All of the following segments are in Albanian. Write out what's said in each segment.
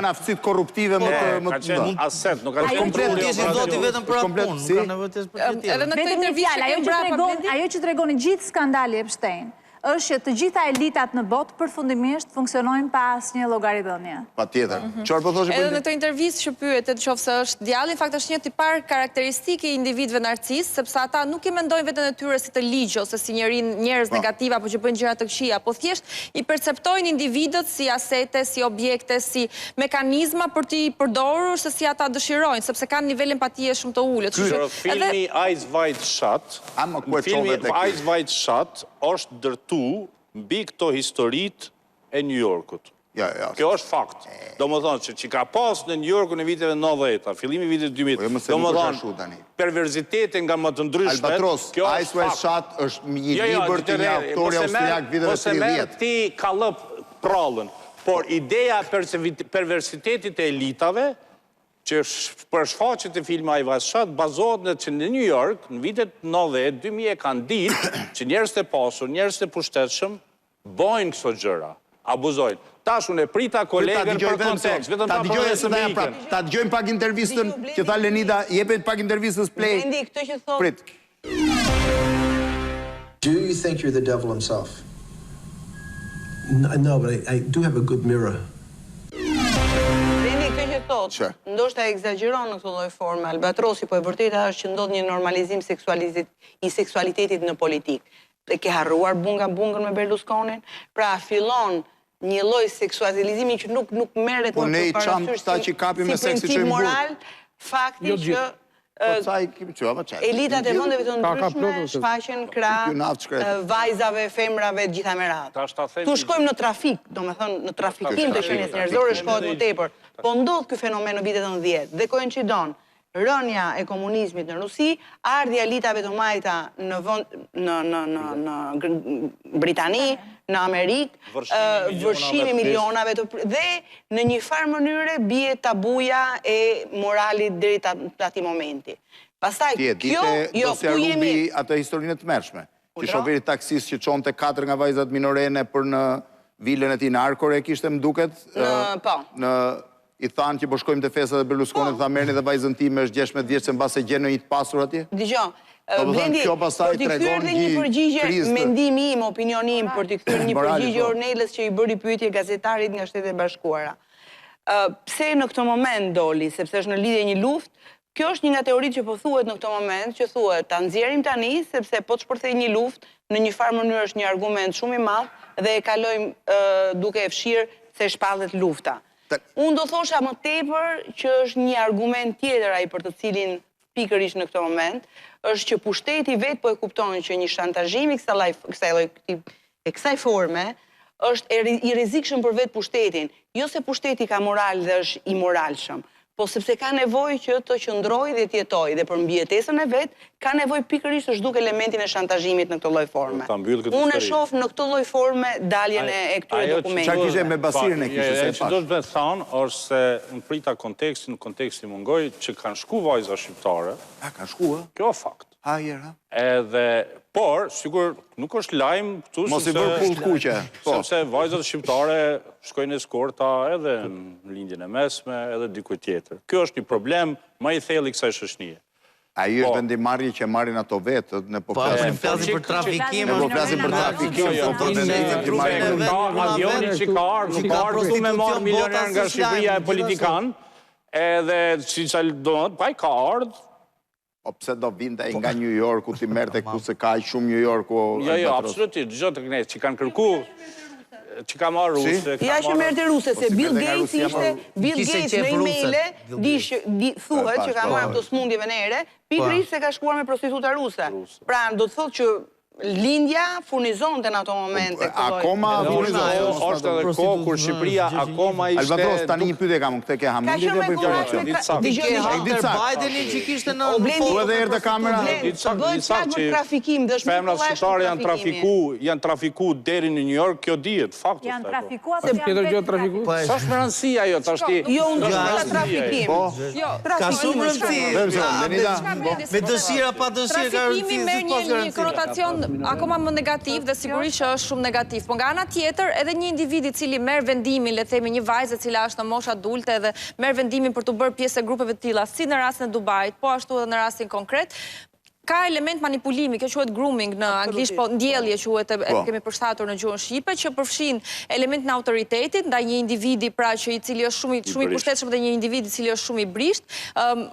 janë aftësit korruptive më të aset, nuk ka komplet tjesin voti vetëm për atë punë, ka nevojë të për këtë tjetër. Edhe në këtë intervistë ajo që tregon gjithë skandali Epstein është që të gjitha elitat në botë përfundimisht funksionojnë pa asnjë llogaridhënie. Patjetër. Çfarë po thoshë Blendi? Edhe në këtë intervistë që pyetet nëse është djalli, në fakt është një tipar karakteristike i individëve narcis, sepse ata nuk i mendojnë veten e tyre si të ligjë ose si njerëz negativ apo që bëjnë gjëra të këqija, po thjesht i perceptojnë individët si asete, si objekte, si mekanizma për t'i përdorur se si ata dëshirojnë, sepse kanë nivel empatie shumë të ulët. Filmi Eyes Wide Shut është dërtu mbi këto historit e New Yorkut. Kjo është fakt. Do më thonë që ka pas në New Yorku në viteve 90-a, fillimi vitit 2000, do më thonë perverzitetin nga më të ndryshmet, Albatros, Eyes Wide Shut është një libër të një autori austriak viteve 30. Ose merë ti kalëp prallën, por ideja perversitetit e elitave, që për shfaqet e filmi Eyes Wide Shut, bazohet në që në New York, në vitet 90, 2000 kanë ditë që njerëz të pasur, njerëz të pustetshëm, bojnë këso gjëra, abuzojnë. Tash unë e prita kolegën për kontekst, vetëm ta provojë së mikën. Ta dëgjojmë pak intervistën që tha Lenida, jepet pak intervistës play. Blendi, këtë që thotë. Prit. Do you think you're the devil himself? No, but I do have a good mirror. Ndoshta egzageron në këtë lloj forme Albatrosi, po e vërteta është që ndodh një normalizim i seksualitetit në politikë. Dhe ke harruar bungën me Berlusconin, pra fillon një lloj seksualizimi që nuk merret më parasysh si princip moral, fakti që elitat e vendeve të ndryshme shfaqen krah vajzave, femrave, gjitha me radhë. Tu shkojmë në trafik, domethënë në trafikim të qenies njerëzore shkohet më tepër. Po ndodh ky fenomen në vitet 90 dhe koincidon rënja e komunizmit në Rusi, ardhja elitave të majta në Britani, në Amerikë, vërshimi milionave dhe në një farë mënyre bie tabuja e moralit deri te ati momenti. Pastaj kjo do se rubi atë historinë të mërshme. Që shoferi taksis që çonte 4 nga vajzat minorene për në vilën e tij në Arkore kishte më duket. Po. I thanë që po shkojmë të festa dhe Berlusconi tha merrni dhe vajzën time është 16 vjeç se mbase gjen në një të pasur atje. Dgjoj. Blendi, për t'i kthyer dhe një përgjigje, mendimi im, opinioni im, për t'i kthyer një përgjigje Orneles që i bëri pyetje gazetarit nga Shtetet e Bashkuara. Pse në këtë moment doli, sepse është në lidhje një luftë, kjo është një nga teoritë që po thuhet në këtë moment, që thuhet ta nxjerrim tani sepse po të shpërthej një luftë, në një farë mënyrë është një argument shumë i madh dhe e kalojmë duke e fshirë se shpallet lufta. Unë do thosha më tepër që është një argument tjetër ai për të cilin pikërisht në këtë moment, është që pushteti vetë po e kupton që një shantazhim i kësaj forme është i rrezikshëm për vetë pushtetin, jo se pushteti ka moral dhe është i moralshëm, po sepse ka nevojë që të qëndrojë dhe të jetojë dhe për mbijetesën e vet ka nevojë pikërisht të zhduk elementin e shantazhimit në këtë lloj forme. Unë e shoh në këtë lloj forme daljen e këtyre dokumenteve. Çfarë kishte me basirin e kishte se pas. Do të thonë është se në prita konteksti mungoj që kanë shku vajza shqiptare. A kanë shkuar? Kjo fakt. Edhe, por, sigur, nuk është lajm këtu mos i bërë pull kuqe. Sepse vajzat shqiptare shkojnë eskorta edhe në lindjen e mesme, edhe dikuj tjetër. Kjo është një problem më i thellë i kësaj shoqënie. Ai është vendimarrje që marrin ato vetë, ne po flasim për trafikim, po flasim për trafikim, avioni që ka ardhur, nuk ka ardhur këtu me marrë milioner nga Shqipëria e politikan, edhe siç do të pa i ka ardhur. O pse do vinte nga New Yorku ti merrte këtu se ka shumë New Yorku. Jo, absolutisht, dëgjoj tek ne që kanë kërku që ka marrë ruse. Ja që merrte ruse, se Bill Gates në emaile thuhet që ka marrë ato smundjeve në ere, pikërisht se ka shkuar me prostituta ruse. Pra, do të thotë që lindja furnizonte në ato momente. Akoma furnizonte. Është edhe kohë kur Shqipëria akoma ishte... Albatros, tani një pyetje kam, këtë ke Hamidi dhe për informacion. Ke Hunter Bidenin që kishte në Po edhe erdhe kamera. Femrat shqiptare janë trafiku deri në New York, kjo dihet, faktu. Janë trafiku apo janë trafiku? Sa është më rëndësia jo të ashti? Jo, unë do të trafikim. Ka shumë rëndësi. Me dëshira, pa dëshira, ka rëndësi. Trafikimi merr një konotacion akoma më negativ dhe sigurisht që është shumë negativ. Po nga ana tjetër, edhe një individ i cili merr vendimin, le të themi një vajzë e cila është në moshë adulte dhe merr vendimin për të bërë pjesë e grupeve të tilla, si në rastin e Dubait, po ashtu edhe në rastin konkret, ka element manipulimi, kjo quhet grooming në anglisht, po ndjellje quhet, kemi përshtatur në gjuhën shqipe, që përfshin elementin e autoritetit ndaj një individi pra që i cili është shumë i pushtetshëm dhe një individi i cili është shumë i brisht,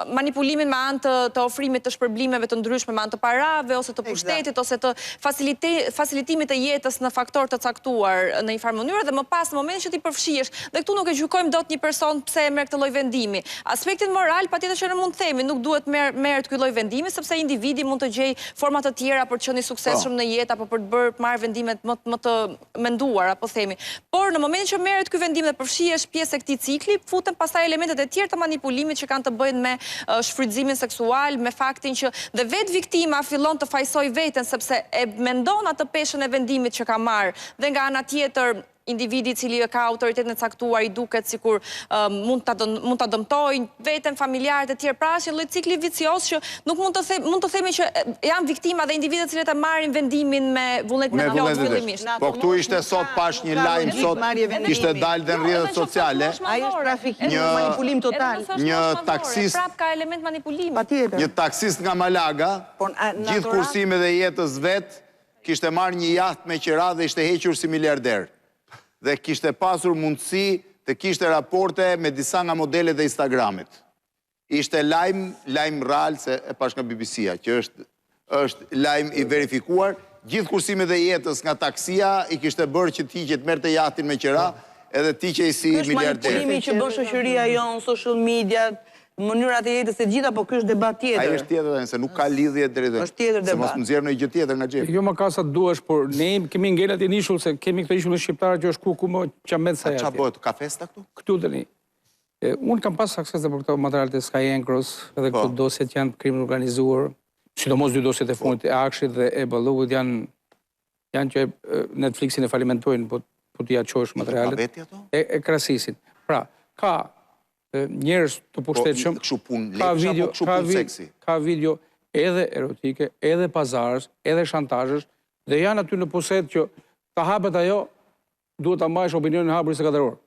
manipulimin me anë të ofrimit të shpërblimeve të ndryshme me anë të parave ose të pushtetit ose të facilitimit të jetës në faktor të caktuar në një farë mënyrë dhe më pas në momentin që ti përfshihesh, dhe këtu nuk e gjykojmë dot një person pse e merr këtë lloj vendimi. Aspektin moral patjetër që ne mund të themi, nuk duhet merret ky lloj vendimi sepse individi mund të gjej forma të tjera për të qenë i suksesshëm në jetë apo për të marrë vendimet më të menduara, po themi. Por në momentin që merret ky vendim dhe përfshihesh pjesë e këtij cikli, futen pastaj elementet e tjera të manipulimit që kanë të bëjnë me shfrytëzimin seksual, me faktin që dhe vetë viktima fillon të fajsoj veten sepse e mendon atë peshën e vendimit që ka marrë dhe nga ana tjetër individi cili ka autoritetin e caktuar i duket sikur mund ta dëmtojnë veten, familjarët e tjerë, pra është një lloj cikli vicioz që nuk mund të themi që janë viktima dhe individët që marrin vendimin me vullnetitet fillimisht. Po këtu ishte sot pash një lajm sot ishte dalë në rrjetet sociale. Ai është trafikim, manipulim total. Një taksist prap ka element manipulimi. Patjetër. Një taksist nga Malaga, gjithë kursimet e jetës vet, kishte marrë një jahtë me qira dhe ishte hequr si miliarder. Dhe kishte pasur mundësi të kishte raporte me disa nga modelet e Instagramit. Ishte lajm real se e pash nga BBC-a, që është lajm i verifikuar. Gjithë kursimet e jetës nga taksia i kishte bërë që ti që të merrte jahtin me qira edhe ti që i si miliarder. Është manipulimi që bën shoqëria jonë, social media, mënyrat e jetës e gjitha, po ky është debat tjetër. Ai është tjetër, se nuk ka lidhje drejt. Është tjetër debat. Se mos më nxjerr në gjë tjetër nga xhepi. Jo më ka sa duhesh, por ne kemi ngelat e nishull se kemi këtë ishull shqiptar që është ku më qamet sa ja. Çfarë bëhet? Ka festa këtu? Këtu tani. Unë kam pas akses për këto materialet e Sky Anchors, edhe këto dosjet janë krim organizuar, sidomos dy dosjet e fundit e Akshit dhe e Ballugut janë që Netflixin e falimentojnë, po t'ia çosh materialet. Ka veti ato? E krasisin. Pra, ka njerëz të pushtetshëm, ka video edhe erotike, edhe pazarës, edhe shantazhës, dhe janë aty në poset që ta hapet ajo, duhet ta mbajsh opinionin hapur 24 orë.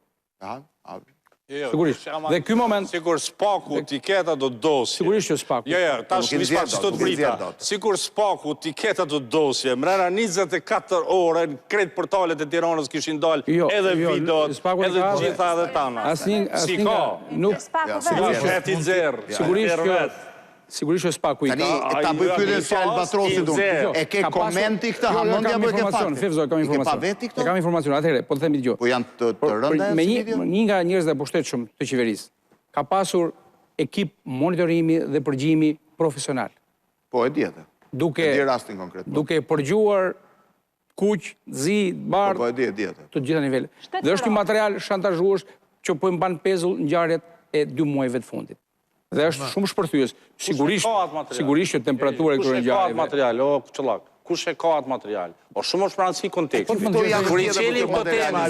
Sigurisht. Dhe ky moment sikur spaku tiketa do dosje. Sigurisht që spaku. Jo, tash mi pak çto të brita. Sikur spaku tiketa do dosje, mrena 24 orë në krejt portalet e Tiranës kishin dalë edhe videot, edhe gjitha edhe tana. Si ka? Nuk sigurisht që spaku i ka. Tani ta bëj pyetjen se Albatrosit unë. E ke komenti këtë hamendja apo e ke fakte? Fevzo, kam informacion. E kam informacion. Atëherë, po të themi dëgjoj. Po janë të rënda me një nga njerëzit e pushtetshëm të qeverisë ka pasur ekip monitorimi dhe përgjimi profesional. Po e di atë. Duke di rastin konkret. Duke përgjuar kuq, zi, bardh. Po e di atë. Të gjitha nivelet. Dhe është një material shantazhues që po i mban pezull ngjarjet e 2 muajve të fundit. Dhe është shumë shpërthyes. Sigurisht që temperatura e këtyre ngjarjeve. Kush e ka atë material, o Çollak? Kush e ka atë material? Po shumë është pranë si kontekst. Kur i çeli po tema,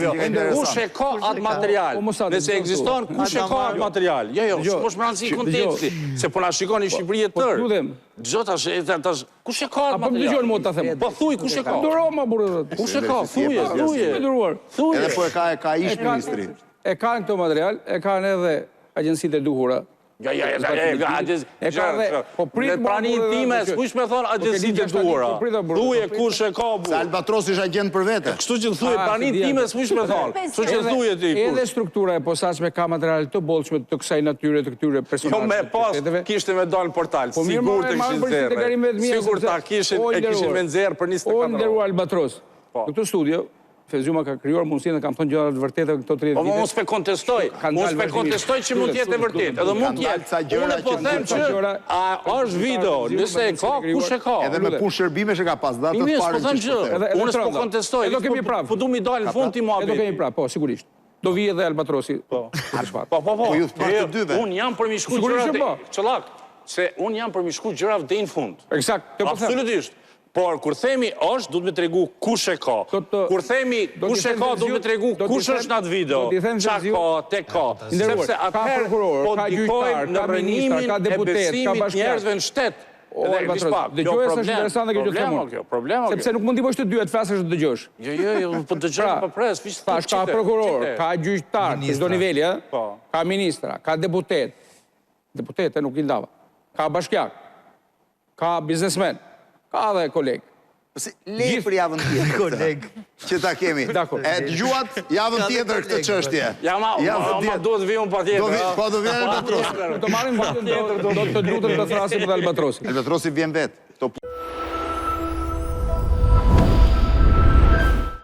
kush e ka atë material? Nëse ekziston, kush e ka atë material? Jo, shumë është pranë si konteksti, se po na shikoni në Shqipëri e tërë. Dgjoj tash, kush e ka atë material? Po më dëgjoni mua ta them. Po thuj kush e ka? Duroma burrë. Kush e ka? Thuje. Edhe po e ka ish ministri. E kanë këto material, e kanë edhe agjencitë e duhura. Prani intime, s'kush me thonë agjensitë e duhura. Thuje kush e ka bu. Se Albatros ishte agent për vete. Kështu që thuje, prani intime, s'kush me thonë. Kështu që thuje ti. Edhe struktura e posaçme ka materiale të bollshme të kësaj natyre të këtyre personazheve. Jo me pas kishte me dalë në portal, sigurt e kishin nxjerrë. Sigurt ta kishin me nxjerrë për 24 orë. O nderuar Albatros. Në këtë studio Fezjuma ka krijuar mundësinë dhe kam thënë gjëra të vërteta këto 30 vite. Po unë s'pe kontestoj që mund të jetë e vërtetë, edhe mund të jetë. Unë po them që është video, nëse e ka, kush e ka? Edhe me punë shërbimesh e ka pas datë të parë. Unë s'po kontestoj. Do kemi prapë. Po du mi dalë në fund ti mua. Do kemi prapë, po sigurisht. Do vi edhe Albatrosi. Po. Unë jam për mi shku gjërat. Çollak, se unë jam për mi shku gjërat deri në fund. Eksakt. Absolutisht. Por, kur themi është, du të me tregu kush e ka. Kur themi kush e ka, du të me tregu kush është në atë video. Qa ka, te ka. Sepse atëherë po ndikojnë në rënimin e besimit njerëzve në shtet. Dëgjoja se është interesante kjo gjithë problema kjo. Sepse nuk mund t'i bësh të dyja, të flasësh të dëgjosh. Jo, po dëgjoj po pres, fish. Tash ka prokuror, ka gjyqtar, të çdo niveli, ka ministra, ka deputet. Deputet nuk i ndava. Ka bashkiak. Ka biznesmen. Ka dhe koleg. Le për javën tjetër. Koleg. Që ta kemi. E dëgjuat javën tjetër këtë çështje. Ja, ma duhet vi unë patjetër. Po do vjen Albatrosi. Do marrim votën, do të lutem të thrasim për Albatrosin. Albatrosi vjen vet.